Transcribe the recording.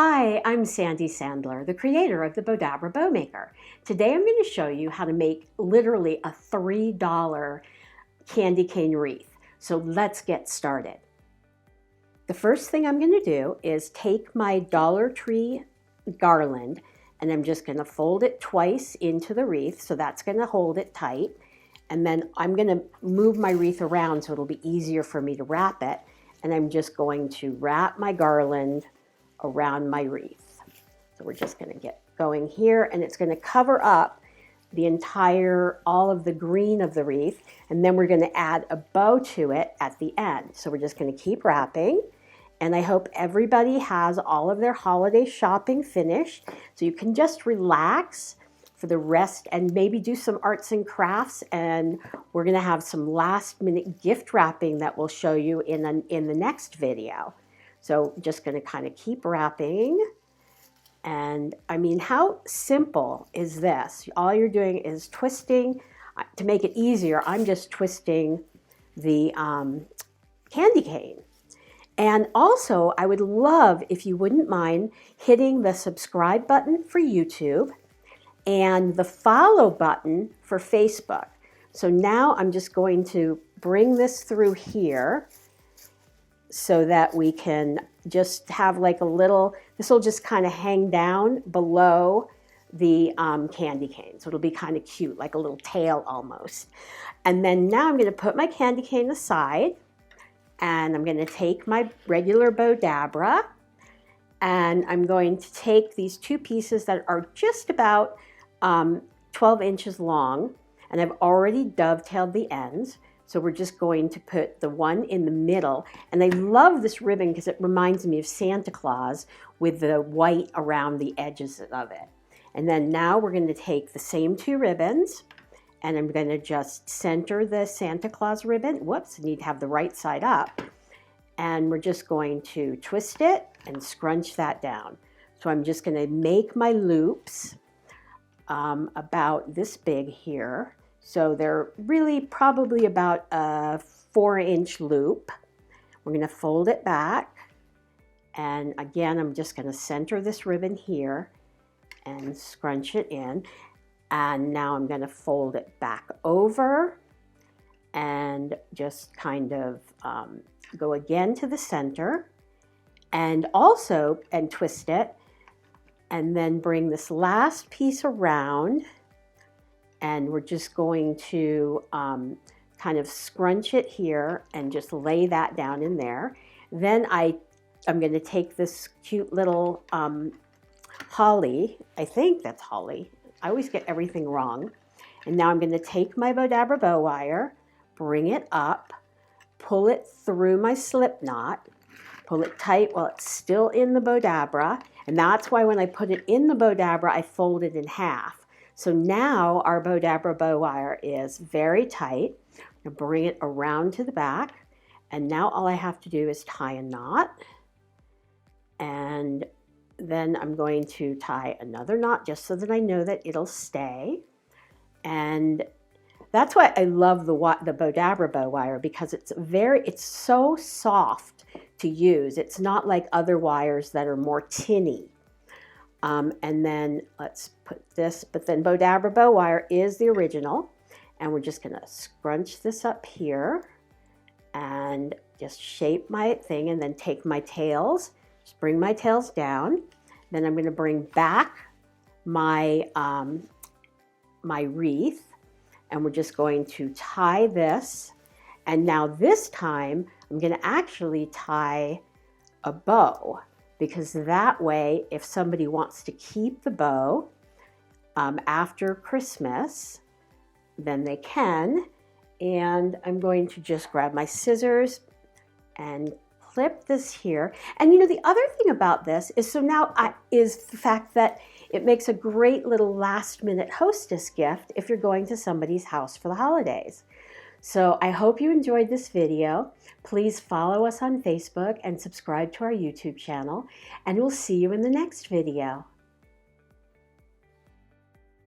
Hi, I'm Sandy Sandler, the creator of the Bowdabra Bow Maker. Today I'm going to show you how to make literally a $3 candy cane wreath. So let's get started. The first thing I'm going to do is take my Dollar Tree garland and I'm just going to fold it twice into the wreath, so that's going to hold it tight. And then I'm going to move my wreath around so it'll be easier for me to wrap it. And I'm just going to wrap my garland around my wreath. So we're just going to get going here, and it's going to cover up the entire, all of the green of the wreath, and then we're going to add a bow to it at the end. So we're just going to keep wrapping, and I hope everybody has all of their holiday shopping finished, so you can just relax for the rest and maybe do some arts and crafts, and we're going to have some last minute gift wrapping that we'll show you in the next video. So just going to kind of keep wrapping. And I mean, how simple is this? All you're doing is twisting. To make it easier, I'm just twisting the candy cane. And also, I would love if you wouldn't mind hitting the subscribe button for YouTube and the follow button for Facebook. So now I'm just going to bring this through here so that we can just have like a little, this will just kind of hang down below the candy cane. So it'll be kind of cute, like a little tail almost. And then now I'm going to put my candy cane aside, and I'm going to take my regular Bowdabra, and I'm going to take these two pieces that are just about 12 inches long, and I've already dovetailed the ends. So we're just going to put the one in the middle. And I love this ribbon because it reminds me of Santa Claus with the white around the edges of it. And then now we're going to take the same two ribbons, and I'm going to just center the Santa Claus ribbon. Whoops, I need to have the right side up. And we're just going to twist it and scrunch that down. So I'm just going to make my loops about this big here. So they're really probably about a 4-inch loop. We're going to fold it back. And again, I'm just going to center this ribbon here and scrunch it in. And now I'm going to fold it back over and just kind of go again to the center and twist it. And then bring this last piece around. And we're just going to kind of scrunch it here and just lay that down in there. Then I'm going to take this cute little holly. I think that's holly. I always get everything wrong. And now I'm going to take my Bowdabra Bow Wire, bring it up, pull it through my slip knot, pull it tight while it's still in the Bowdabra. And that's why when I put it in the Bowdabra, I fold it in half. So now our Bowdabra Bow Wire is very tight. I'm going to bring it around to the back. And now all I have to do is tie a knot. And then I'm going to tie another knot just so that I know that it'll stay. And that's why I love the Bowdabra Bow Wire, because it's so soft to use. It's not like other wires that are more tinny. And then let's put this, but then Bowdabra Bow Wire is the original. And we're just going to scrunch this up here and just shape my thing, and then take my tails, just bring my tails down. Then I'm going to bring back my, my wreath, and we're just going to tie this. And now this time I'm going to actually tie a bow, because that way, if somebody wants to keep the bow after Christmas, then they can. And I'm going to just grab my scissors and clip this here. And you know, the other thing about this is, so now is the fact that it makes a great little last minute hostess gift if you're going to somebody's house for the holidays. So I hope you enjoyed this video. Please follow us on Facebook and subscribe to our YouTube channel, and we'll see you in the next video.